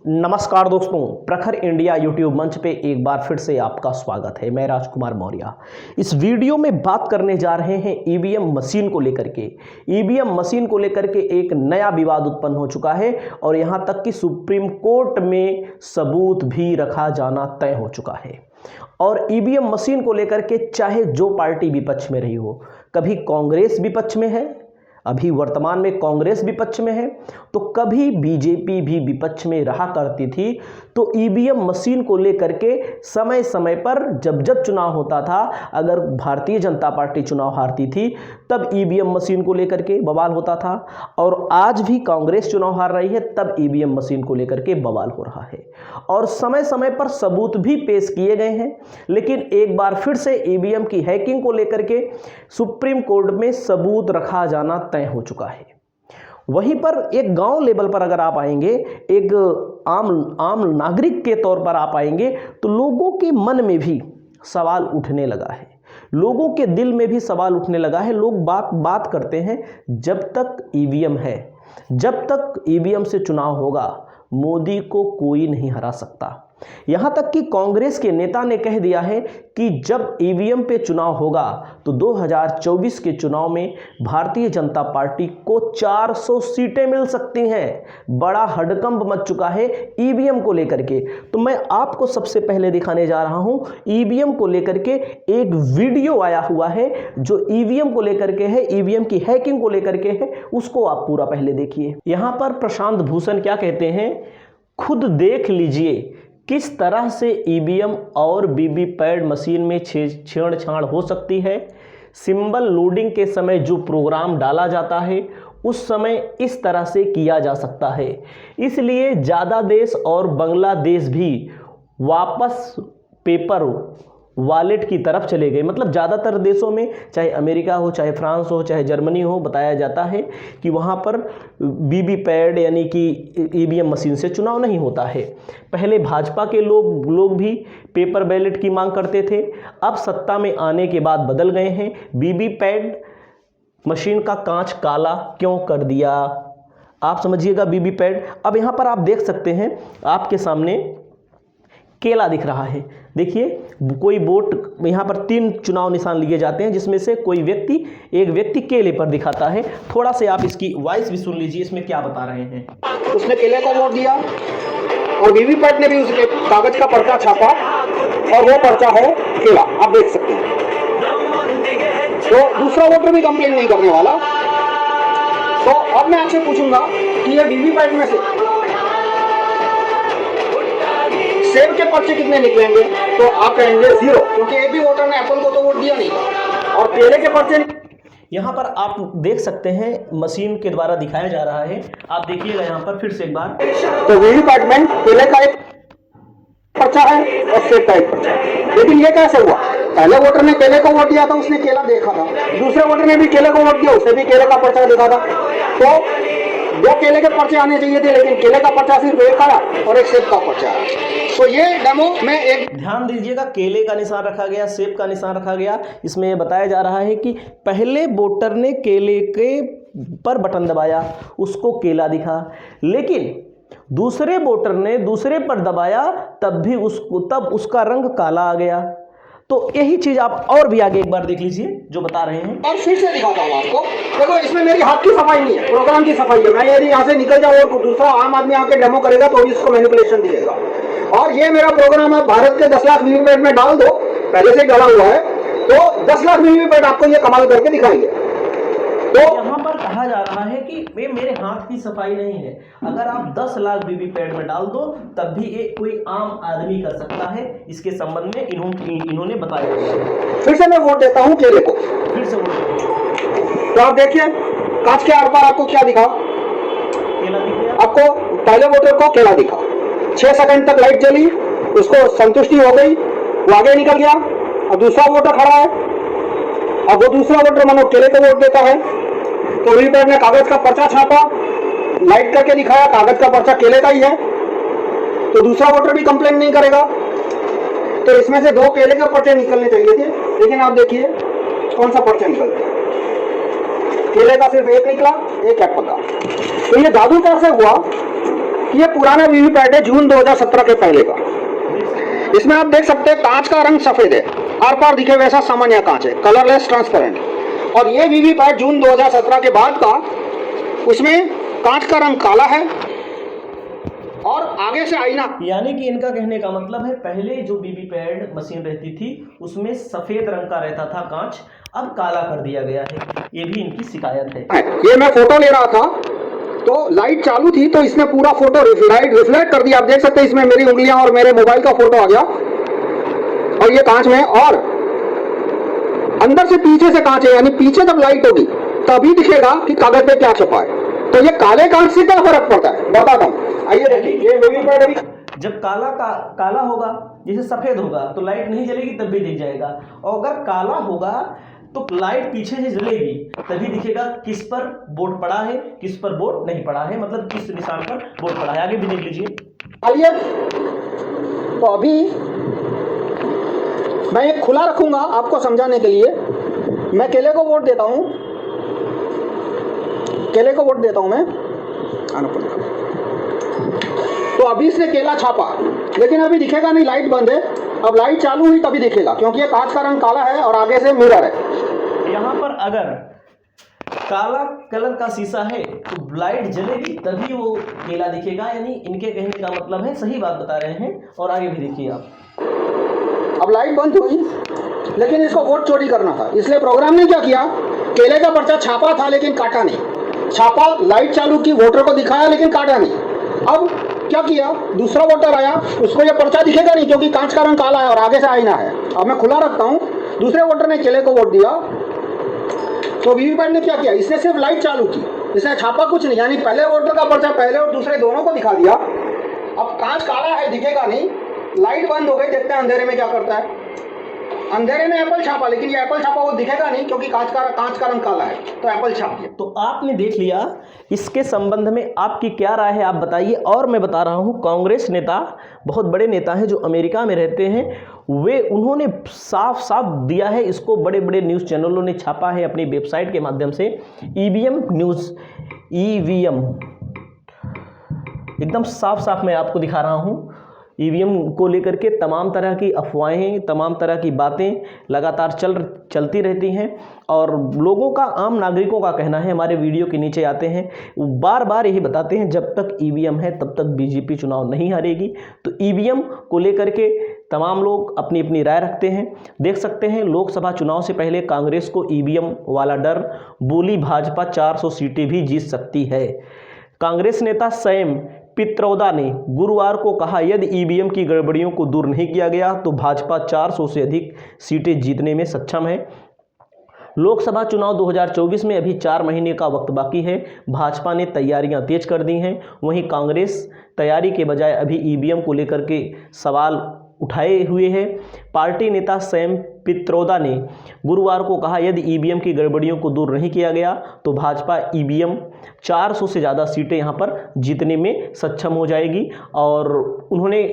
नमस्कार दोस्तों, प्रखर इंडिया यूट्यूब मंच पे एक बार फिर से आपका स्वागत है। मैं राजकुमार मौर्य इस वीडियो में बात करने जा रहे हैं ईवीएम मशीन को लेकर के। ईवीएम मशीन को लेकर के एक नया विवाद उत्पन्न हो चुका है और यहां तक कि सुप्रीम कोर्ट में सबूत भी रखा जाना तय हो चुका है। और ईवीएम मशीन को लेकर के चाहे जो पार्टी विपक्ष में रही हो, कभी कांग्रेस विपक्ष में है, अभी वर्तमान में कांग्रेस विपक्ष में है, तो कभी बीजेपी भी विपक्ष में रहा करती थी। तो ईवीएम मशीन को लेकर के समय समय पर जब जब चुनाव होता था, अगर भारतीय जनता पार्टी चुनाव हारती थी तब ईवीएम मशीन को लेकर के बवाल होता था, और आज भी कांग्रेस चुनाव हार रही है तब ईवीएम मशीन को लेकर के बवाल हो रहा है। और समय समय पर सबूत भी पेश किए गए हैं, लेकिन एक बार फिर से ईवीएम की हैकिंग को लेकर के सुप्रीम कोर्ट में सबूत रखा जाना तय हो चुका है। वहीं पर एक गांव लेवल पर अगर आप आएंगे, एक आम नागरिक के तौर पर आप आएंगे, तो लोगों के मन में भी सवाल उठने लगा है, लोगों के दिल में भी सवाल उठने लगा है। लोग बात करते हैं, जब तक ईवीएम है, जब तक ईवीएम से चुनाव होगा, मोदी को कोई नहीं हरा सकता। यहां तक कि कांग्रेस के नेता ने कह दिया है कि जब ईवीएम पे चुनाव होगा तो 2024 के चुनाव में भारतीय जनता पार्टी को 400 सीटें मिल सकती हैं। बड़ा हड़कंप मच चुका है ईवीएम को लेकर के। तो मैं आपको सबसे पहले दिखाने जा रहा हूं ईवीएम को लेकर के एक वीडियो आया हुआ है जो ईवीएम को लेकर के है, ईवीएम की हैकिंग को लेकर के है, उसको आप पूरा पहले देखिए। यहां पर प्रशांत भूषण क्या कहते हैं, खुद देख लीजिए किस तरह से ईवीएम और वीवीपैट मशीन में छेड़छाड़ हो सकती है। सिंबल लोडिंग के समय जो प्रोग्राम डाला जाता है उस समय इस तरह से किया जा सकता है। इसलिए ज़्यादा देश और बांग्लादेश भी वापस पेपर वॉलेट की तरफ चले गए। मतलब ज़्यादातर देशों में, चाहे अमेरिका हो, चाहे फ्रांस हो, चाहे जर्मनी हो, बताया जाता है कि वहाँ पर वीवीपैट यानी कि ईवीएम मशीन से चुनाव नहीं होता है। पहले भाजपा के लोग भी पेपर बैलेट की मांग करते थे, अब सत्ता में आने के बाद बदल गए हैं। वीवीपैट मशीन का कांच काला क्यों कर दिया, आप समझिएगा वीवीपैट। अब यहाँ पर आप देख सकते हैं, आपके सामने केला दिख रहा है। देखिए, कोई वोट, यहाँ पर 3 चुनाव निशान लिए जाते हैं, जिसमें से एक व्यक्ति केले पर दिखाता है। थोड़ा से आप इसकी वॉइस भी सुन लीजिए, इसमें क्या बता रहे हैं। उसने केले को वोट दिया और वीवीपैट ने भी उसके कागज का पर्चा छापा और वो पर्चा है केला, आप देख सकते हैं। तो दूसरा वोटर भी कंप्लेन नहीं करने वाला। तो अब मैं आपसे पूछूंगा कि ये वीवीपैट में से सेब के पर्चे कितने निकलेंगे, तो आप कहेंगे 0, क्योंकि एक भी वोटर ने एप्पल को तो वोट दिया नहीं। और केले के पर्चे यहाँ पर आप देख सकते हैं, मशीन के द्वारा दिखाया जा रहा है, आप देखिएगा यहाँ पर फिर से एक बार। तो वीवीपैट में केले का एक पर्चा है और सेब का एक पर्चा है। लेकिन ये कैसे हुआ, पहले वोटर ने केले को वोट दिया था, उसने केला देखा था, दूसरे वोटर ने भी केले को वोट दिया, उसने भी केले का पर्चा देखा था। तो 2 केले के पर्चे आने चाहिए थे, लेकिन केले का पर्चा सिर्फ एक आया और एक सेब का पर्चा आया। तो ये डेमो में एक ध्यान दीजिएगा, केले का निशान रखा गया, सेब का निशान रखा गया। इसमें यह बताया जा रहा है कि पहले वोटर ने केले के पर बटन दबाया, उसको केला दिखा, लेकिन दूसरे वोटर ने दूसरे पर दबाया, तब उसका रंग काला आ गया। तो यही चीज आप और भी आगे एक बार देख लीजिए जो बता रहे हैं। और फिर से दिखाता हूँ आपको। देखो, इसमें मेरी हाथ की सफाई नहीं है, प्रोग्राम की सफाई है। मैं यदि यहाँ से निकल जाऊँ और दूसरा आम आदमी आके डेमो करेगा तो इसको मैनिपुलेशन दिएगा। और ये मेरा प्रोग्राम है, भारत के 10 लाख वीवीपैट में डाल दो, पहले से डाला हुआ है, तो 10 लाख वीवीपैट आपको ये कमाल करके दिखाएंगे। तो यहाँ पर कहा जा रहा है कि मेरे हाथ की सफाई नहीं है, अगर आप 10 लाख वीवीपैट में डाल दो तब भी एक कोई आम आदमी कर सकता है। इसके संबंध में इन्होंने बताया है। फिर से मैं वोट देता हूँ केले को, फिर से वोट। तो आप देखिए कांच के आर पार आपको क्या दिखा, केला दिख गया। आपको पहले वोटर को केला दिखा, 6 सेकंड तक लाइट जली, उसको संतुष्टि हो गई, वो आगे निकल गया। और दूसरा वोटर खड़ा है, अब वो दूसरा वोटर मानो केले को वोट देता है, तो वीवीपैट ने कागज का पर्चा छापा, लाइट करके दिखाया, कागज का पर्चा केले का ही है, तो दूसरा वोटर भी कंप्लेन नहीं करेगा। तो इसमें से 2 केले के पर्चे निकलने चाहिए थे, लेकिन आप देखिए कौन सा पर्चा निकलता है, केले का सिर्फ एक निकला, एक एप्पल का। तो ये जादू कैसे हुआ ये पुराना वीवीपैट है जून 2017 के पहले का। इसमें आप देख सकते हैं कांच का रंग सफेद है, आर पार दिखे वैसा सामान्य कांच है, कलरलेस ट्रांसपेरेंट। और ये वीवीपैट जून 2017 के बाद का, उसमें कांच का रंग काला है और आगे से आईना। यानी कि इनका कहने का मतलब है पहले जो वीवीपैट मशीन रहती थी उसमें सफेद रंग का रहता था कांच, अब काला कर दिया गया है, ये भी इनकी शिकायत है। ये मैं फोटो ले रहा था तो लाइट चालू थी तो इसने पूरा फोटो रिफ्लेक्ट कर दिया। आप देख सकते हैं इसमें मेरी उंगलियां और मेरे मोबाइल का फोटो आ गया और ये कांच में, और अंदर से पीछे से कांच है, यानी पीछे जब लाइट होगी तभी दिखेगा कि कागज पे क्या छपा है। तो ये काले कांच से क्या फर्क पड़ता है बताता हूँ। आइए देखिए, ये वीवीपैट अभी जब काला होगा, जैसे सफेद होगा तो लाइट नहीं जलेगी तब भी दिख जाएगा, और अगर काला होगा तो लाइट पीछे से जलेगी तभी दिखेगा किस पर बोर्ड पड़ा है, किस पर बोर्ड नहीं पड़ा है, मतलब किस निशान पर बोर्ड पड़ा है। आगे भी देख लीजिए। आइए, तो अभी मैं ये खुला रखूंगा आपको समझाने के लिए। मैं केले को वोट देता हूं, केले को वोट देता हूं मैं, आना पड़ेगा। तो अभी इसने केला छापा, लेकिन अभी दिखेगा नहीं, लाइट बंद है। अब लाइट चालू हुई तभी दिखेगा, क्योंकि ये कांच का रंग काला है और आगे से मिरर है। यहाँ पर अगर काला कलर का शीशा है तो लाइट जलेगी तभी वो केला दिखेगा, यानी इनके कहने का मतलब है सही बात बता रहे हैं। और आगे भी देखिए आप। अब लाइट बंद हुई, लेकिन इसको वोट चोरी करना था, इसलिए प्रोग्राम ने क्या किया, केले का पर्चा छापा था लेकिन काटा नहीं। छापा, लाइट चालू की, वोटर को दिखाया लेकिन काटा नहीं। अब क्या किया, दूसरा वोटर आया, उसको ये पर्चा दिखेगा नहीं क्योंकि कांच का रंग काला है और आगे से आईना है। अब मैं खुला रखता हूं, दूसरे वोटर ने केले को वोट दिया, तो वीवीपैट ने क्या किया, इसने सिर्फ लाइट चालू की, इसने छापा कुछ नहीं, यानी पहले वोटर का पर्चा पहले और दूसरे दोनों को दिखा दिया। अब कांच काला है, दिखेगा नहीं, लाइट बंद हो गई, देखते हैं अंधेरे में क्या करता है। अंधेरे में एप्पल छापा, लेकिन ये एप्पल छापा वो दिखेगा नहीं क्योंकि कांच का रंग काला है, तो एप्पल छाप दिया। तो आपने देख लिया, इसके संबंध में आपकी क्या राय है आप बताइए। और मैं बता रहा हूं, कांग्रेस नेता, बहुत बड़े नेता हैं जो अमेरिका में रहते हैं, उन्होंने साफ साफ दिया है, इसको बड़े बड़े न्यूज़ चैनलों ने छापा है अपनी वेबसाइट के माध्यम से। ईवीएम न्यूज़, ईवीएम एकदम साफ साफ मैं आपको दिखा रहा हूं। ईवीएम को लेकर के तमाम तरह की अफवाहें, तमाम तरह की बातें लगातार चलती रहती हैं, और लोगों का, आम नागरिकों का कहना है, हमारे वीडियो के नीचे आते हैं, बार बार यही बताते हैं जब तक ईवीएम है तब तक बीजेपी चुनाव नहीं हारेगी। तो ईवीएम को लेकर के तमाम लोग अपनी अपनी राय रखते हैं। देख सकते हैं लोकसभा चुनाव से पहले कांग्रेस को ईवीएम वाला डर, बोली भाजपा 400 सीटें भी जीत सकती है। कांग्रेस नेता सैम पित्रोदा ने गुरुवार को कहा, यदि ईवीएम की गड़बड़ियों को दूर नहीं किया गया तो भाजपा 400 से अधिक सीटें जीतने में सक्षम है। लोकसभा चुनाव 2024 में अभी 4 महीने का वक्त बाकी है। भाजपा ने तैयारियां तेज कर दी हैं, वहीं कांग्रेस तैयारी के बजाय अभी ईवीएम को लेकर के सवाल उठाए हुए हैं। पार्टी नेता सैम पित्रोदा ने गुरुवार को कहा, यदि ईवीएम की गड़बड़ियों को दूर नहीं किया गया तो भाजपा ईवीएम 400 से ज़्यादा सीटें यहां पर जीतने में सक्षम हो जाएगी। और उन्होंने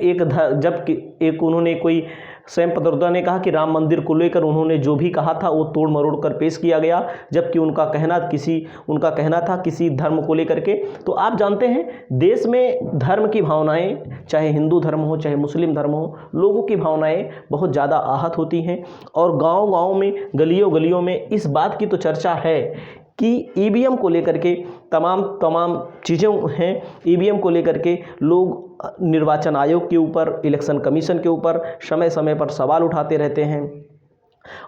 सैम पित्रोदा ने कहा कि राम मंदिर को लेकर उन्होंने जो भी कहा था वो तोड़ मरोड़ कर पेश किया गया, जबकि उनका कहना था किसी धर्म को लेकर के। तो आप जानते हैं देश में धर्म की भावनाएं, चाहे हिंदू धर्म हो चाहे मुस्लिम धर्म हो, लोगों की भावनाएं बहुत ज़्यादा आहत होती हैं, और गांव-गांव में, गलियों में इस बात की तो चर्चा है कि ईवीएम को लेकर के तमाम चीज़ें हैं। ईवीएम को लेकर के लोग निर्वाचन आयोग के ऊपर, इलेक्शन कमीशन के ऊपर समय समय पर सवाल उठाते रहते हैं,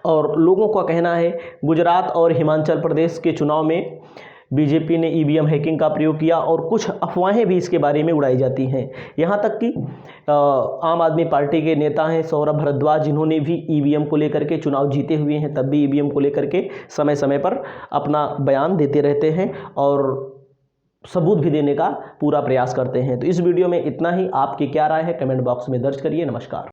और लोगों का कहना है गुजरात और हिमाचल प्रदेश के चुनाव में बीजेपी ने ईवीएम हैकिंग का प्रयोग किया, और कुछ अफवाहें भी इसके बारे में उड़ाई जाती हैं। यहाँ तक कि आम आदमी पार्टी के नेता हैं सौरभ भारद्वाज, जिन्होंने भी ईवीएम को लेकर के चुनाव जीते हुए हैं, तब भी ईवीएम को लेकर के समय समय पर अपना बयान देते रहते हैं और सबूत भी देने का पूरा प्रयास करते हैं। तो इस वीडियो में इतना ही। आपकी क्या राय है कमेंट बॉक्स में दर्ज करिए। नमस्कार।